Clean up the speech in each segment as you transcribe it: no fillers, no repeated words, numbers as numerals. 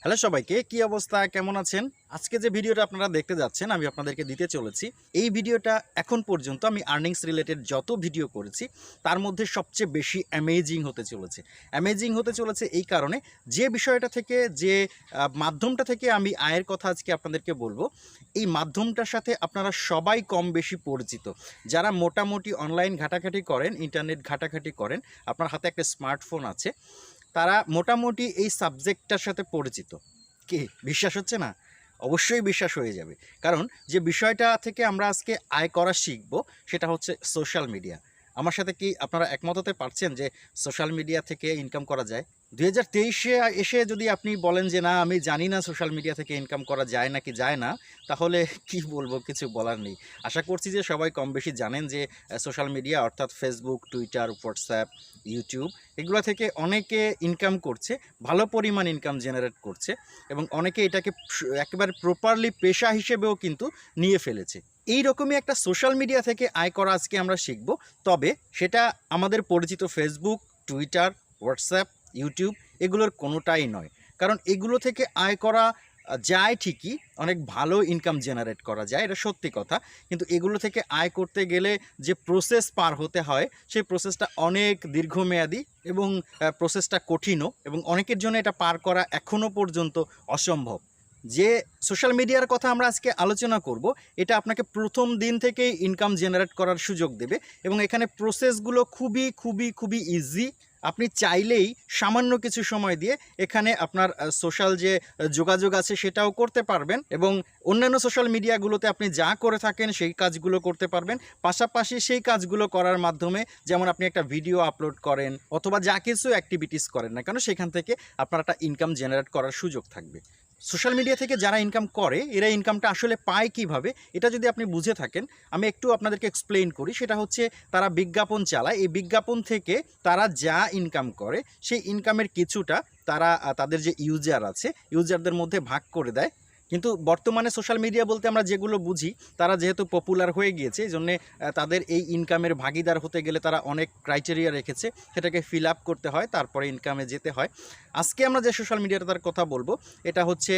Hello সবাইকে, কি অবস্থা, কেমন আছেন? আজকে যে ভিডিওটা আপনারা দেখতে যাচ্ছেন আমি আপনাদেরকে দিতে চলেছি। এই ভিডিওটা এখন পর্যন্ত আমি আর্নিংস রিলেটেড যত ভিডিও করেছি তার মধ্যে সবচেয়ে বেশি অ্যামেজিং হতে চলেছে। অ্যামেজিং হতে চলেছে এই কারণে, যে বিষয়টা থেকে যে মাধ্যমটা থেকে আমি আয়ের কথা আজকে আপনাদেরকে বলবো, এই মাধ্যমটার সাথে আপনারা সবাই কম বেশি পরিচিত। যারা মোটামুটি অনলাইন ঘাটাঘাটি করেন, ইন্টারনেট ঘাটাঘাটি করেন, আপনার হাতে একটা স্মার্টফোন আছে, তারা মোটামুটি এই সাবজেক্টটার সাথে পরিচিত। কি বিশ্বাস হচ্ছে না? অবশ্যই বিশ্বাস হয়ে যাবে, কারণ যে বিষয়টা থেকে আমরা আজকে আয় করা শিখব সেটা হচ্ছে সোশ্যাল মিডিয়া। আমার সাথে কি আপনারা একমত হতে পারছেন যে সোশ্যাল মিডিয়া থেকে ইনকাম করা যায়? 2023-এ এসে যদি আপনি বলেন যে না আমি জানি না সোশ্যাল মিডিয়া থেকে ইনকাম করা যায় নাকি যায় না, তাহলে কি বলবো, কিছু বলার নেই। আশা করছি যে সবাই কম বেশি জানেন যে সোশ্যাল মিডিয়া অর্থাৎ ফেসবুক, টুইটার, হোয়াটসঅ্যাপ, ইউটিউব এগুলো থেকে অনেকে ইনকাম করছে, ভালো পরিমাণ ইনকাম জেনারেট করছে, এবং অনেকে এটাকে একেবারে প্রপারলি পেশা হিসেবেও কিন্তু নিয়ে ফেলেছে। এই রকমই একটা সোশ্যাল মিডিয়া থেকে আয় করা আজকে আমরা শিখব। তবে সেটা আমাদের পরিচিত ফেসবুক, টুইটার, হোয়াটসঅ্যাপ, ইউটিউব এগুলোর কোনোটাই নয়। কারণ এগুলো থেকে আয় করা যায় ঠিকই, অনেক ভালো ইনকাম জেনারেট করা যায়, এটা সত্যি কথা। কিন্তু এগুলো থেকে আয় করতে গেলে যে প্রসেস পার হতে হয় সেই প্রসেসটা অনেক দীর্ঘমেয়াদী এবং প্রসেসটা কঠিনও, এবং অনেকের জন্য এটা পার করা এখনও পর্যন্ত অসম্ভব। যে সোশ্যাল মিডিয়ার কথা আমরা আজকে আলোচনা করব, এটা আপনাকে প্রথম দিন থেকেই ইনকাম জেনারেট করার সুযোগ দেবে, এবং এখানে প্রসেসগুলো খুবই খুবই খুবই ইজি। আপনি চাইলেই সামান্য কিছু সময় দিয়ে এখানে আপনার সোশ্যাল যে যোগাযোগ আছে সেটাও করতে পারবেন, এবং অন্যান্য সোশ্যাল মিডিয়াগুলোতে আপনি যা করে থাকেন সেই কাজগুলো করতে পারবেন। পাশাপাশি সেই কাজগুলো করার মাধ্যমে, যেমন আপনি একটা ভিডিও আপলোড করেন অথবা যা কিছু অ্যাক্টিভিটিস করেন না কেন, সেখান থেকে আপনার একটা ইনকাম জেনারেট করার সুযোগ থাকবে। সোশ্যাল মিডিয়া থেকে যারা ইনকাম করে এরা ইনকামটা আসলে পায় কিভাবে, এটা যদি আপনি বুঝে থাকেন আমি একটু আপনাদেরকে এক্সপ্লেইন করি। সেটা হচ্ছে তারা বিজ্ঞাপন চালায়, এই বিজ্ঞাপন থেকে তারা যা ইনকাম করে সেই ইনকামের কিছুটা তারা তাদের যে ইউজার আছে ইউজারদের মধ্যে ভাগ করে দেয়। কিন্তু বর্তমানে সোশ্যাল মিডিয়া বলতে আমরা যেগুলো বুঝি, তারা যেহেতু পপুলার হয়ে গিয়েছে এই জন্যে তাদের এই ইনকামের ভাগিদার হতে গেলে তারা অনেক ক্রাইটেরিয়া রেখেছে, সেটাকে ফিল আপ করতে হয়, তারপরে ইনকামে যেতে হয়। আজকে আমরা যে সোশ্যাল মিডিয়াটার কথা বলবো এটা হচ্ছে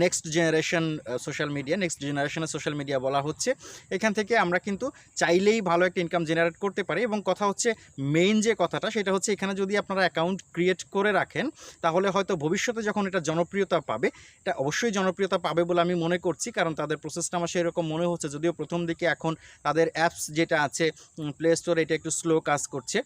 next generation social media, next জেনারেশনের সোশ্যাল মিডিয়া বলা হচ্ছে। এখান থেকে আমরা কিন্তু চাইলেই ভালো একটা ইনকাম জেনারেট করতে পারি, এবং কথা হচ্ছে মেইন যে কথাটা সেটা হচ্ছে এখানে যদি আপনারা অ্যাকাউন্ট ক্রিয়েট করে রাখেন তাহলে হয়তো ভবিষ্যতে যখন এটা জনপ্রিয়তা পাবে, এটা অবশ্যই জনপ্রিয়তা পাবে বলে আমি মনে করছি, কারণ তাদের প্রসেসটা আমার সেরকম মনে হচ্ছে। যদিও প্রথম দিকে এখন তাদের অ্যাপস যেটা আছে প্লে স্টোর, এটা একটু স্লো কাজ করছে,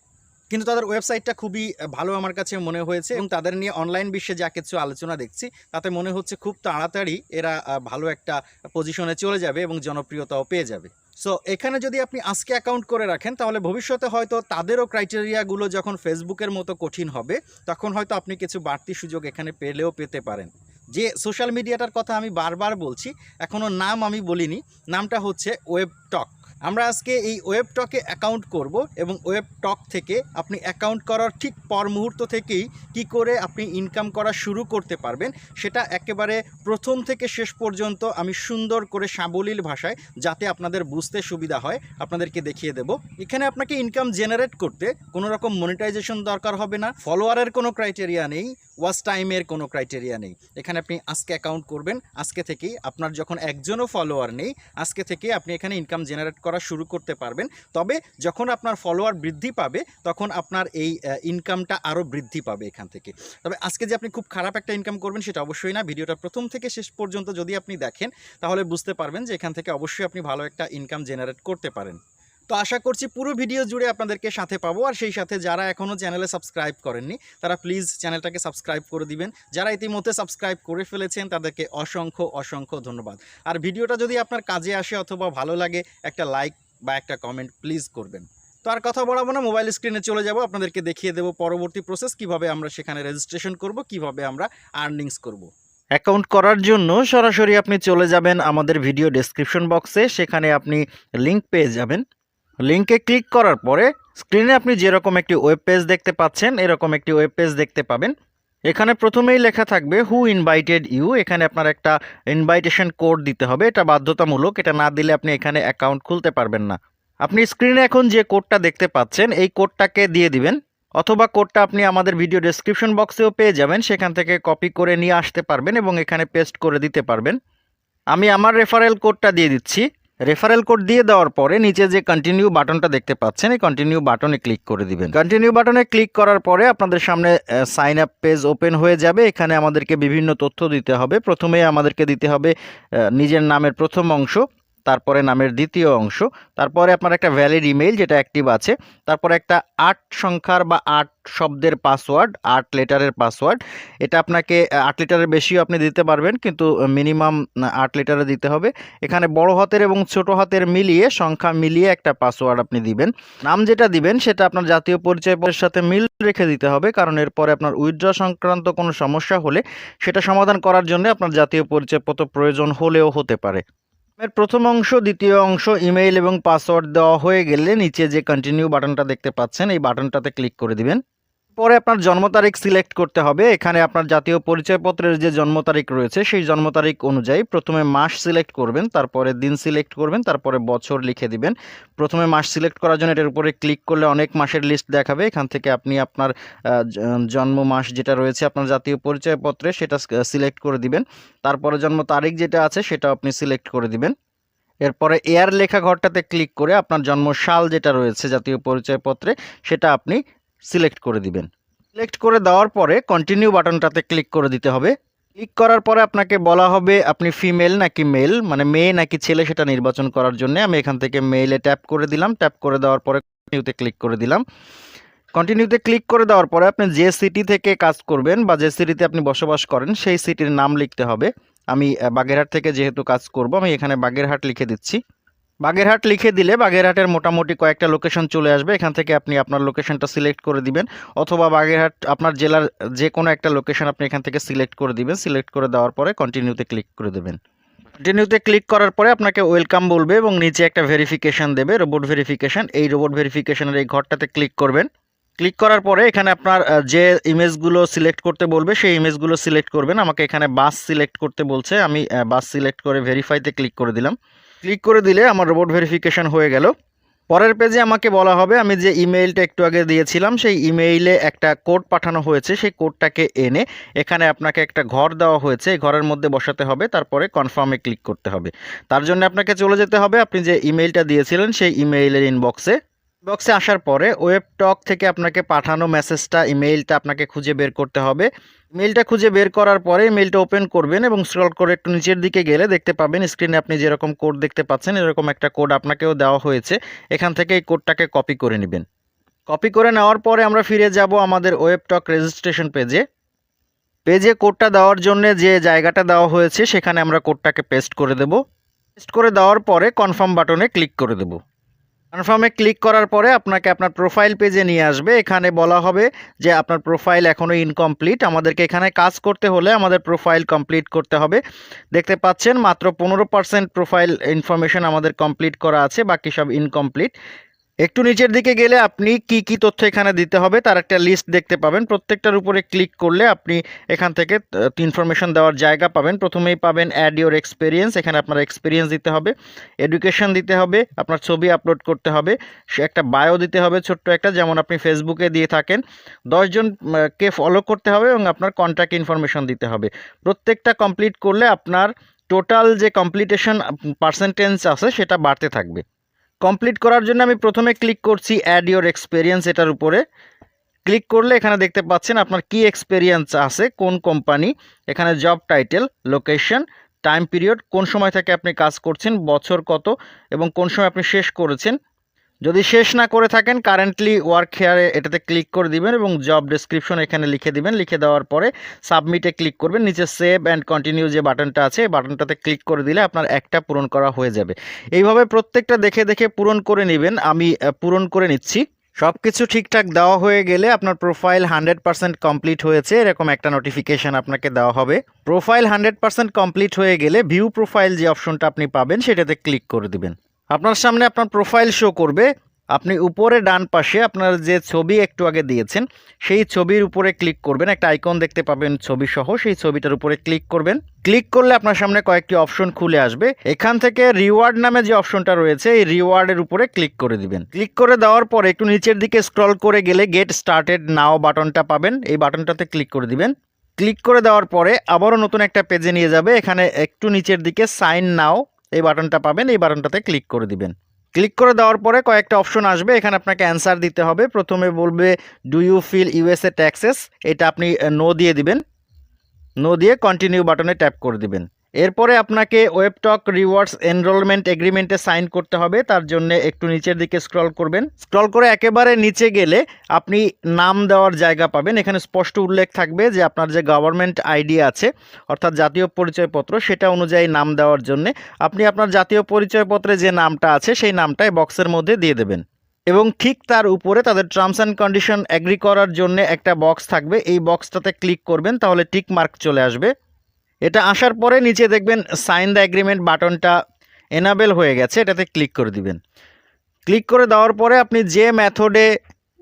কিন্তু তাদের ওয়েবসাইটটা খুবই ভালো আমার কাছে মনে হয়েছে, এবং তাদের নিয়ে অনলাইন বিশ্বে যা কিছু আলোচনা দেখছি তাতে মনে হচ্ছে খুব তাড়াতাড়ি এরা ভালো একটা পজিশনে চলে যাবে এবং জনপ্রিয়তাও পেয়ে যাবে। সো এখানে যদি আপনি আজকে অ্যাকাউন্ট করে রাখেন তাহলে ভবিষ্যতে হয়তো তাদেরও ক্রাইটেরিয়াগুলো যখন ফেসবুকের মতো কঠিন হবে তখন হয়তো আপনি কিছু বাড়তি সুযোগ এখানে পেলেও পেতে পারেন। যে সোশ্যাল মিডিয়াটার কথা আমি বারবার বলছি, এখনও নাম আমি বলিনি, নামটা হচ্ছে ওয়েবটক। আমরা আজকে এই ওয়েবটকে অ্যাকাউন্ট করব, এবং ওয়েবটক থেকে আপনি অ্যাকাউন্ট করার ঠিক পর মুহূর্ত থেকেই কি করে আপনি ইনকাম করা শুরু করতে পারবেন সেটা একেবারে প্রথম থেকে শেষ পর্যন্ত আমি সুন্দর করে সাবলীল ভাষায়, যাতে আপনাদের বুঝতে সুবিধা হয়, আপনাদেরকে দেখিয়ে দেব। এখানে আপনাকে ইনকাম জেনারেট করতে কোনো রকম মনিটাইজেশন দরকার হবে না, ফলোয়ারের কোনো ক্রাইটেরিয়া নেই, ওয়াচ টাইমের কোনো ক্রাইটেরিয়া নেই। এখানে আপনি আজকে অ্যাকাউন্ট করবেন, আজকে থেকেই আপনার যখন একজনও ফলোয়ার নেই আজকে থেকে আপনি এখানে ইনকাম জেনারেট করা শুরু করতে পারবেন। তবে যখন আপনার ফলোয়ার বৃদ্ধি পাবে তখন আপনার এই ইনকামটা আরও বৃদ্ধি পাবে এখান থেকে। তবে আজকে যে আপনি খুব খারাপ একটা ইনকাম করবেন সেটা অবশ্যই না। ভিডিওটা প্রথম থেকে শেষ পর্যন্ত যদি আপনি দেখেন তাহলে বুঝতে পারবেন যে এখান থেকে অবশ্যই আপনি ভালো একটা ইনকাম জেনারেট করতে পারেন। তো আশা করছি পুরো ভিডিও জুড়ে আপনাদেরকে সাথে পাবো, আর সেই সাথে যারা এখনও চ্যানেলে সাবস্ক্রাইব করেননি তারা প্লিজ চ্যানেলটাকে সাবস্ক্রাইব করে দিবেন। যারা ইতিমধ্যে সাবস্ক্রাইব করে ফেলেছেন তাদেরকে অসংখ্য অসংখ্য ধন্যবাদ। আর ভিডিওটা যদি আপনার কাজে আসে অথবা ভালো লাগে একটা লাইক বা একটা কমেন্ট প্লিজ করবেন। তো আর কথা বলাবো না, মোবাইল স্ক্রিনে চলে যাব, আপনাদেরকে দেখিয়ে দেবো পরবর্তী প্রসেস, কিভাবে আমরা সেখানে রেজিস্ট্রেশন করব, কিভাবে আমরা আর্নিংস করব। অ্যাকাউন্ট করার জন্য সরাসরি আপনি চলে যাবেন আমাদের ভিডিও ডেসক্রিপশন বক্সে, সেখানে আপনি লিঙ্ক পেয়ে যাবেন। লিঙ্কে ক্লিক করার পরে স্ক্রিনে আপনি যেরকম একটি ওয়েব পেজ দেখতে পাচ্ছেন এরকম একটি ওয়েব পেজ দেখতে পাবেন। এখানে প্রথমেই লেখা থাকবে হু ইনভাইটেড ইউ। এখানে আপনার একটা ইনভাইটেশন কোড দিতে হবে, এটা বাধ্যতামূলক, এটা না দিলে আপনি এখানে অ্যাকাউন্ট খুলতে পারবেন না। আপনি স্ক্রিনে এখন যে কোডটা দেখতে পাচ্ছেন এই কোডটাকে দিয়ে দিবেন, অথবা কোডটা আপনি আমাদের ভিডিও ডেসক্রিপশন বক্সেও পেয়ে যাবেন, সেখান থেকে কপি করে নিয়ে আসতে পারবেন এবং এখানে পেস্ট করে দিতে পারবেন। আমি আমার রেফারেল কোডটা দিয়ে দিচ্ছি। রেফারেল কোড দিয়ে দেওয়ার পরে নিচে যে কন্টিনিউ বাটনটা দেখতে পাচ্ছেন, এই কন্টিনিউ বাটনে ক্লিক করে দিবেন। কন্টিনিউ বাটনে ক্লিক করার পরে আপনাদের সামনে সাইন আপ পেজ ওপেন হয়ে যাবে। এখানে আমাদেরকে বিভিন্ন তথ্য দিতে হবে। প্রথমে আমাদেরকে দিতে হবে নিজের নামের প্রথম অংশ, তারপরে নামের দ্বিতীয় অংশ, তারপরে আপনার একটা ভ্যালিড ইমেইল যেটা অ্যাক্টিভ আছে, তারপরে একটা 8 সংখ্যার বা 8 শব্দের পাসওয়ার্ড, 8 লেটারের পাসওয়ার্ড। এটা আপনাকে 8 লিটারের বেশিও আপনি দিতে পারবেন, কিন্তু মিনিমাম 8 লিটারে দিতে হবে। এখানে বড় হাতের এবং ছোট হাতের মিলিয়ে, সংখ্যা মিলিয়ে একটা পাসওয়ার্ড আপনি দিবেন। নাম যেটা দিবেন সেটা আপনার জাতীয় পরিচয়পত্রের সাথে মিল রেখে দিতে হবে, কারণ এরপরে আপনার উইথড্র সংক্রান্ত কোনো সমস্যা হলে সেটা সমাধান করার জন্য আপনার জাতীয় পরিচয়পত্র প্রয়োজন হলেও হতে পারে। এর প্রথম অংশ, দ্বিতীয় অংশ, ইমেইল এবং পাসওয়ার্ড দেওয়া হয়ে গেলে নিচে যে কন্টিনিউ বাটনটা দেখতে পাচ্ছেন, এই বাটনটাতে ক্লিক করে দিবেন। পরে আপনার জন্ম তারিখ সিলেক্ট করতে হবে। এখানে আপনার জাতীয় পরিচয়পত্রের যে জন্ম তারিখ রয়েছে সেই জন্ম তারিখ অনুযায়ী প্রথমে মাস সিলেক্ট করবেন, তারপরে দিন সিলেক্ট করবেন, তারপরে বছর লিখে দিবেন। প্রথমে মাস সিলেক্ট করার জন্য এটার উপরে ক্লিক করলে অনেক মাসের লিস্ট দেখাবে। এখান থেকে আপনি আপনার জন্ম মাস যেটা রয়েছে আপনার জাতীয় পরিচয়পত্রে সেটা সিলেক্ট করে দিবেন। তারপরে জন্ম তারিখ যেটা আছে সেটা আপনি সিলেক্ট করে দিবেন। এরপরে এয়ার লেখা ঘরটাতে ক্লিক করে আপনার জন্ম সাল যেটা রয়েছে জাতীয় পরিচয়পত্রে সেটা আপনি সিলেক্ট করে দিবেন। সিলেক্ট করে দেওয়ার পরে কন্টিনিউ বাটনটাতে ক্লিক করে দিতে হবে। ক্লিক করার পরে আপনাকে বলা হবে আপনি ফিমেল নাকি মেল, মানে মেয়ে নাকি ছেলে সেটা নির্বাচন করার জন্য আমি এখান থেকে মেইলে ট্যাপ করে দিলাম। ট্যাপ করে দেওয়ার পরে কন্টিনিউতে ক্লিক করে দিলাম। কন্টিনিউতে ক্লিক করে দেওয়ার পরে আপনি যে সিটি থেকে কাজ করবেন বা যে সিটিতে আপনি বসবাস করেন সেই সিটির নাম লিখতে হবে। আমি বাগেরহাট থেকে যেহেতু কাজ করব, আমি এখানে বাগেরহাট লিখে দিচ্ছি। বাগেরহাট লিখে দিলে বাগেরহাটের মোটামুটি কয়েকটা লোকেশন চলে আসবে। এখান থেকে আপনি আপনার লোকেশনটা সিলেক্ট করে দিবেন, অথবা বাগেরহাট আপনার জেলার যে কোনো একটা লোকেশন আপনি এখান থেকে সিলেক্ট করে দিবেন। সিলেক্ট করে দেওয়ার পরে কন্টিনিউতে ক্লিক করে দেবেন। কন্টিনিউতে ক্লিক করার পরে আপনাকে ওয়েলকাম বলবে এবং নিচে একটা ভেরিফিকেশান দেবে, রোবট ভেরিফিকেশান। এই রোবট ভেরিফিকেশানের এই ঘরটাতে ক্লিক করবেন। ক্লিক করার পরে এখানে আপনার যে ইমেজগুলো সিলেক্ট করতে বলবে সেই ইমেজগুলো সিলেক্ট করবেন। আমাকে এখানে বাস সিলেক্ট করতে বলছে, আমি বাস সিলেক্ট করে ভেরিফাইতে ক্লিক করে দিলাম। ক্লিক করে দিলে আমার রোবট ভেরিফিকেশান হয়ে গেল। পরের পেজে আমাকে বলা হবে আমি যে ইমেইলটা একটু আগে দিয়েছিলাম সেই ইমেইলে একটা কোড পাঠানো হয়েছে, সেই কোডটাকে এনে এখানে আপনাকে একটা ঘর দেওয়া হয়েছে, এই ঘরের মধ্যে বসাতে হবে, তারপরে কনফার্মে ক্লিক করতে হবে। তার জন্য আপনাকে চলে যেতে হবে আপনি যে ইমেইলটা দিয়েছিলেন সেই ইমেইলের ইনবক্সে আসার পরে ওয়েবটক থেকে আপনাকে পাঠানো মেসেজটা, ইমেইলটা আপনাকে খুঁজে বের করতে হবে। ইমেইলটা খুঁজে বের করার পরে ইমেইলটা ওপেন করবেন এবং স্ক্রল করে একটু নিচের দিকে গেলে দেখতে পাবেন স্ক্রিনে আপনি যেরকম কোড দেখতে পাচ্ছেন এরকম একটা কোড আপনাকেও দেওয়া হয়েছে। এখান থেকে এই কোডটাকে কপি করে নেবেন। কপি করে নেওয়ার পরে আমরা ফিরে যাব আমাদের ওয়েবটক রেজিস্ট্রেশন পেজে কোডটা দেওয়ার জন্য যে জায়গাটা দেওয়া হয়েছে সেখানে আমরা কোডটাকে পেস্ট করে দেব। পেস্ট করে দেওয়ার পরে কনফার্ম বাটনে ক্লিক করে দেব। কনফার্মে ক্লিক করার পরে আপনাকে আপনার প্রোফাইল পেজে নিয়ে আসবে। এখানে বলা হবে যে আপনার প্রোফাইল এখনও ইনকমপ্লিট, আমাদেরকে এখানে কাজ করতে হলে আমাদের প্রোফাইল কমপ্লিট করতে হবে। দেখতে পাচ্ছেন মাত্র 15% প্রোফাইল ইনফরমেশন আমাদের কমপ্লিট করা আছে, বাকি সব ইনকমপ্লিট। একটু নিচের দিকে গেলে আপনি কি তথ্য এখানে দিতে হবে তার একটা লিস্ট দেখতে পাবেন। প্রত্যেকটার উপরে ক্লিক করলে আপনি এখান থেকে ইনফরমেশন দেওয়ার জায়গা পাবেন। প্রথমেই পাবেন অ্যাড ইওর এক্সপিরিয়েন্স, এখানে আপনার এক্সপিরিয়েন্স দিতে হবে, এডুকেশন দিতে হবে, আপনার ছবি আপলোড করতে হবে, সে একটা বায়ো দিতে হবে ছোট্ট একটা, যেমন আপনি ফেসবুকে দিয়ে থাকেন, 10 জনকে ফলো করতে হবে এবং আপনার কন্ট্যাক্ট ইনফরমেশন দিতে হবে। প্রত্যেকটা কমপ্লিট করলে আপনার টোটাল যে কমপ্লিটেশন পার্সেন্টেজ আছে সেটা বাড়তে থাকবে। কমপ্লিট করার জন্য আমি প্রথমে ক্লিক করছি অ্যাড ইওর এক্সপিরিয়েন্স, এটার উপরে ক্লিক করলে এখানে দেখতে পাচ্ছেন আপনার কি এক্সপিরিয়েন্স আছে, কোন কোম্পানি, এখানে job title, location, time period, কোন সময় থেকে আপনি কাজ করছেন, বছর কত এবং কোন সময় আপনি শেষ করেছেন। যদি শেষ না করে থাকেন কারেন্টলি ওয়ার্ক হেয়ারে এটাতে ক্লিক করে দিবেন এবং জব ডেসক্রিপশন এখানে লিখে দিবেন। লিখে দেওয়ার পরে সাবমিটে ক্লিক করবেন। নিচে সেভ অ্যান্ড কন্টিনিউ যে বাটনটা আছে এই বাটনটাতে ক্লিক করে দিলে আপনার একটা পূরণ করা হয়ে যাবে। এইভাবে প্রত্যেকটা দেখে দেখে পূরণ করে নেবেন। আমি পূরণ করে নিচ্ছি। সব কিছু ঠিকঠাক দেওয়া হয়ে গেলে আপনার প্রোফাইল 100% কমপ্লিট হয়েছে এরকম একটা নোটিফিকেশান আপনাকে দেওয়া হবে। প্রোফাইল 100% কমপ্লিট হয়ে গেলে ভিউ প্রোফাইল যে অপশনটা আপনি পাবেন সেটাতে ক্লিক করে দিবেন। আপনার সামনে আপনার প্রোফাইল শো করবে। আপনি উপরে ডান পাশে আপনার যে ছবি একটু আগে দিয়েছেন সেই ছবির উপরে ক্লিক করবেন, একটা আইকন দেখতে পাবেন ছবি সহ, সেই ছবিটার উপরে ক্লিক করবেন। ক্লিক করলে আপনার সামনে কয়েকটি অপশন খুলে আসবে। এখান থেকে রিওয়ার্ড নামে যে অপশনটা রয়েছে এই রিওয়ার্ডের উপরে ক্লিক করে দিবেন। ক্লিক করে দেওয়ার পরে একটু নিচের দিকে স্ক্রল করে গেলে গেট স্টার্টেড নাও বাটনটা পাবেন, এই বাটনটাতে ক্লিক করে দিবেন। ক্লিক করে দেওয়ার পরে আবারও নতুন একটা পেজে নিয়ে যাবে, এখানে একটু নিচের দিকে সাইন নাও এই বাটনটা পাবেন, এই বাটনটাতে ক্লিক করে দিবেন। ক্লিক করে দেওয়ার পরে কয়েকটা অপশন আসবে, এখানে আপনাকে অ্যান্সার দিতে হবে। প্রথমে বলবে do you fill USA taxes, এটা আপনি নো দিয়ে দিবেন। নো দিয়ে কন্টিনিউ বাটনে ট্যাপ করে দিবেন। এরপরে আপনাকে ওয়েবটক রিওয়ার্ডস এনরোলমেন্ট এগ্রিমেন্টে সাইন করতে হবে, তার জন্য একটু নিচের দিকে স্ক্রল করবেন। স্ক্রল করে একেবারে নিচে গেলে আপনি নাম দেওয়ার জায়গা পাবেন, এখানে স্পষ্ট উল্লেখ থাকবে যে আপনার যে গভর্নমেন্ট আইডি আছে অর্থাৎ জাতীয় পরিচয়পত্র সেটা অনুযায়ী নাম দেওয়ার জন্য আপনি আপনার জাতীয় পরিচয়পত্রে যে নামটা আছে সেই নামটাই বক্সের মধ্যে দিয়ে দেবেন। এবং ঠিক তার উপরে তাদের টার্মস অ্যান্ড কন্ডিশন এগ্রি করার জন্য একটা বক্স থাকবে, এই বক্সটাতে ক্লিক করবেন, তাহলে টিক মার্ক চলে আসবে। এটা আসার পরে নিচে দেখবেন সাইন দ্য এগ্রিমেন্ট বাটনটা এনাবেল হয়ে গেছে, এটাতে ক্লিক করে দিবেন। ক্লিক করে দেওয়ার পরে আপনি যে মেথডে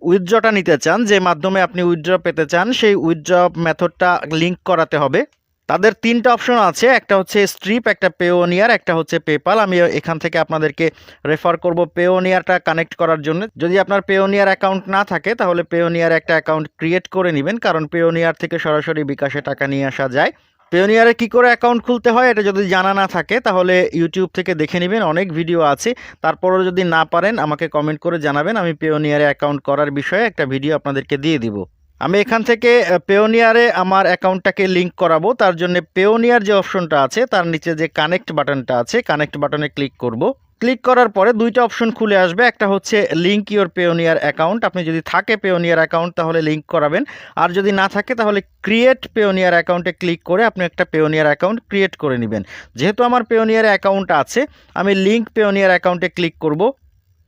উইথড্রটা নিতে চান, যে মাধ্যমে আপনি উইথড্র পেতে চান সেই উইথড্র মেথডটা লিঙ্ক করাতে হবে। তাদের তিনটা অপশন আছে, একটা হচ্ছে স্ট্রিপ, একটা পেওনিয়ার, একটা হচ্ছে পেপাল। আমি এখান থেকে আপনাদেরকে রেফার করব পেওনিয়ারটা কানেক্ট করার জন্য। যদি আপনার পেওনিয়ার অ্যাকাউন্ট না থাকে তাহলে পেওনিয়ার একটা অ্যাকাউন্ট ক্রিয়েট করে নেবেন, কারণ পেওনিয়ার থেকে সরাসরি বিকাশে টাকা নিয়ে আসা যায়। পেওনিয়ারে কি করে অ্যাকাউন্ট খুলতে হয় এটা যদি জানা না থাকে তাহলে ইউটিউব থেকে দেখে নেবেন, অনেক ভিডিও আছে। তারপরও যদি না পারেন আমাকে কমেন্ট করে জানাবেন, আমি পেওনিয়ারে অ্যাকাউন্ট করার বিষয়ে একটা ভিডিও আপনাদেরকে দিয়ে দিব। আমি এখান থেকে পেওনিয়ারে আমার অ্যাকাউন্টটাকে লিঙ্ক করাবো, তার জন্য পেওনিয়ার যে অপশনটা আছে তার নিচে যে কানেক্ট বাটনটা আছে কানেক্ট বাটনে ক্লিক করব। ক্লিক করার পরে দুইটা অপশন খুলে আসবে, একটা হচ্ছে লিঙ্ক ইওর পেওনিয়ার অ্যাকাউন্ট, আপনি যদি থাকে পেওনিয়ার অ্যাকাউন্ট তাহলে লিঙ্ক করাবেন, আর যদি না থাকে তাহলে ক্রিয়েট পেওনিয়ার অ্যাকাউন্টে ক্লিক করে আপনি একটা পেওনিয়ার অ্যাকাউন্ট ক্রিয়েট করে নেবেন। যেহেতু আমার পেওনিয়ার অ্যাকাউন্ট আছে আমি লিঙ্ক পেওনিয়ার অ্যাকাউন্টে ক্লিক করব।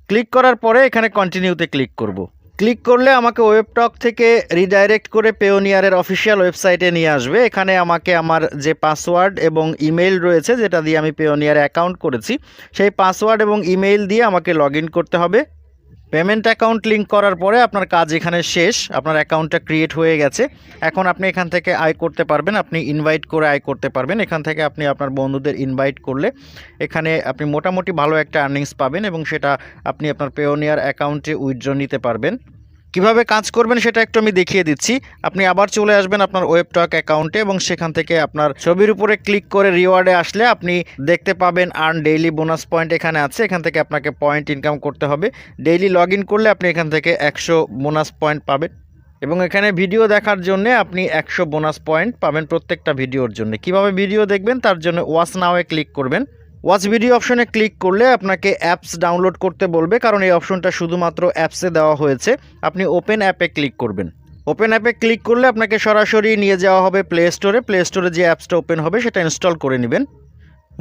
ক্লিক করার পরে এখানে কন্টিনিউতে ক্লিক করব। ক্লিক করলে আমাকে ওয়েবটক থেকে রিডাইরেক্ট করে পেওনিয়ারের অফিসিয়াল ওয়েবসাইটে নিয়ে আসবে। এখানে আমাকে আমার যে পাসওয়ার্ড এবং ইমেইল রয়েছে যেটা দিয়ে আমি পেওনিয়ারে অ্যাকাউন্ট করেছি সেই পাসওয়ার্ড এবং ইমেইল দিয়ে আমাকে লগ ইন করতে হবে। পেমেন্ট অ্যাকাউন্ট লিঙ্ক করার পরে আপনার কাজ এখানে শেষ, আপনার অ্যাকাউন্টটা ক্রিয়েট হয়ে গেছে। এখন আপনি এখান থেকে আয় করতে পারবেন, আপনি ইনভাইট করে আয় করতে পারবেন। এখান থেকে আপনি আপনার বন্ধুদের ইনভাইট করলে এখানে আপনি মোটামুটি ভালো একটা আর্নিংস পাবেন এবং সেটা আপনি আপনার পেওনিয়ার অ্যাকাউন্টে উইথড্র নিতে পারবেন। কিভাবে কাজ করবেন সেটা একটু আমি দেখিয়ে দিচ্ছি। আপনি আবার চলে আসবেন আপনার ওয়েবটক অ্যাকাউন্টে এবং সেখান থেকে আপনার ছবির উপরে ক্লিক করে রিওয়ার্ডে আসলে আপনি দেখতে পাবেন আর্ন ডেইলি বোনাস পয়েন্ট এখানে আছে, এখান থেকে আপনাকে পয়েন্ট ইনকাম করতে হবে। ডেইলি লগ ইন করলে আপনি এখান থেকে 100 বোনাস পয়েন্ট পাবেন এবং এখানে ভিডিও দেখার জন্য আপনি 100 বোনাস পয়েন্ট পাবেন প্রত্যেকটা ভিডিওর জন্য। কিভাবে ভিডিও দেখবেন তার জন্য ওয়াচ নাওয়ে ক্লিক করবেন। ওয়াচ ভিডিও অপশনে ক্লিক করলে আপনাকে অ্যাপস ডাউনলোড করতে বলবে, কারণ এই অপশনটা শুধুমাত্র অ্যাপসে দেওয়া হয়েছে। আপনি ওপেন অ্যাপে ক্লিক করবেন। ওপেন অ্যাপে ক্লিক করলে আপনাকে সরাসরি নিয়ে যাওয়া হবে প্লে স্টোরে। প্লে স্টোরে যে অ্যাপসটা ওপেন হবে সেটা ইনস্টল করে নেবেন।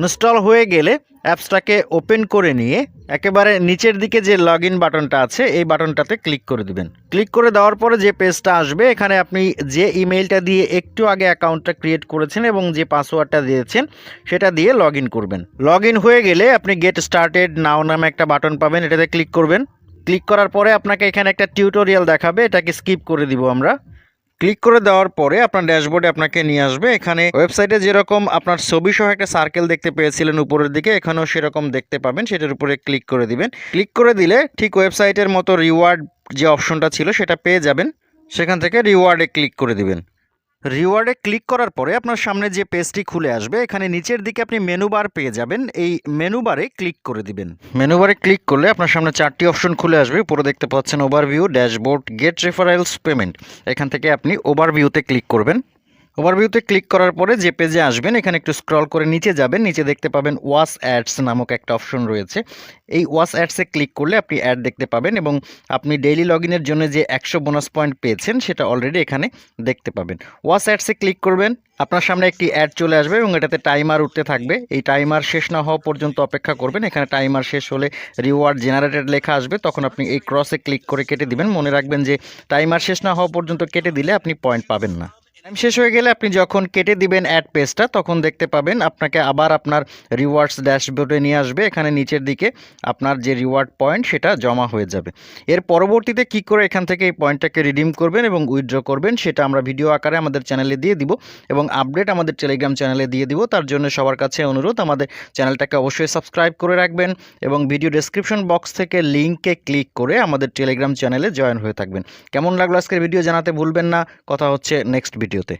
ইনস্টল হয়ে গেলে অ্যাপসটাকে ওপেন করে নিয়ে একেবারে নিচের দিকে যে লগ ইন বাটনটা আছে এই বাটনটাতে ক্লিক করে দিবেন। ক্লিক করে দেওয়ার পরে যে পেজটা আসবে এখানে আপনি যে ইমেইলটা দিয়ে একটু আগে অ্যাকাউন্টটা ক্রিয়েট করেছেন এবং যে পাসওয়ার্ডটা দিয়েছেন সেটা দিয়ে লগ ইন করবেন। লগ ইন হয়ে গেলে আপনি গেট স্টার্টেড নাও নামে একটা বাটন পাবেন, এটাতে ক্লিক করবেন। ক্লিক করার পরে আপনাকে এখানে একটা টিউটোরিয়াল দেখাবে, এটাকে স্কিপ করে দিব আমরা। ক্লিক করে দেওয়ার পরে আপনার ড্যাশবোর্ডে আপনাকে নিয়ে আসবে। এখানে ওয়েবসাইটে যেরকম আপনার ছবি সহ একটা সার্কেল দেখতে পেয়েছিলেন উপরের দিকে, এখানেও সেরকম দেখতে পাবেন, সেটার উপরে ক্লিক করে দিবেন। ক্লিক করে দিলে ঠিক ওয়েবসাইটের মতো রিওয়ার্ড যে অপশনটা ছিল সেটা পেয়ে যাবেন, সেখান থেকে রিওয়ার্ডে ক্লিক করে দিবেন। রিওয়ার্ডে ক্লিক করার পরে আপনার সামনে যে পেজটি খুলে আসবে এখানে নিচের দিকে আপনি মেনু বার পেয়ে যাবেন, এই মেনু বারে ক্লিক করে দিবেন। মেনু বারে ক্লিক করলে আপনার সামনে 4টি অপশন খুলে আসবে। উপরে দেখতে পাচ্ছেন overview, dashboard, get referrals, payment. এখান থেকে আপনি ওভারভিউতে ক্লিক করবেন। ওভারভিউতে ক্লিক করার পরে যে পেজে আসবেন এখানে একটু স্ক্রল করে নিচে যাবেন, নিচে দেখতে পাবেন ওয়াচ অ্যাডস নামক একটা অপশন রয়েছে। এই ওয়াচ অ্যাডসে ক্লিক করলে আপনি অ্যাড দেখতে পাবেন এবং আপনি ডেইলি লগ ইনের জন্য যে 100 বোনাস পয়েন্ট পেয়েছেন সেটা অলরেডি এখানে দেখতে পাবেন। ওয়াচ অ্যাডসে ক্লিক করবেন, আপনার সামনে একটি অ্যাড চলে আসবে এবং এটাতে টাইমার উঠতে থাকবে। এই টাইমার শেষ না হওয়া পর্যন্ত অপেক্ষা করবেন। এখানে টাইমার শেষ হলে রিওয়ার্ড জেনারেটেড লেখা আসবে, তখন আপনি এই ক্রসে ক্লিক করে কেটে দিবেন। মনে রাখবেন যে টাইমার শেষ না হওয়া পর্যন্ত কেটে দিলে আপনি পয়েন্ট পাবেন না। টাইম শেষ হয়ে গেলে আপনি যখন কেটে দিবেন অ্যাড পেজটা তখন দেখতে পাবেন আপনাকে আবার আপনার রিওয়ার্ডস ড্যাশবোর্ডে নিয়ে আসবে। এখানে নিচের দিকে আপনার যে রিওয়ার্ড পয়েন্ট সেটা জমা হয়ে যাবে। এর পরবর্তীতে কী করে এখান থেকে এই পয়েন্টটাকে রিডিম করবেন এবং উইথড্র করবেন সেটা আমরা ভিডিও আকারে আমাদের চ্যানেলে দিয়ে দিব এবং আপডেট আমাদের টেলিগ্রাম চ্যানেলে দিয়ে দিব। তার জন্য সবার কাছে অনুরোধ, আমাদের চ্যানেলটাকে অবশ্যই সাবস্ক্রাইব করে রাখবেন এবং ভিডিও ডেসক্রিপশন বক্স থেকে লিঙ্কে ক্লিক করে আমাদের টেলিগ্রাম চ্যানেলে জয়েন হয়ে থাকবেন। কেমন লাগলো আজকের ভিডিও জানাতে ভুলবেন না। কথা হচ্ছে নেক্সট ভিডিওতে।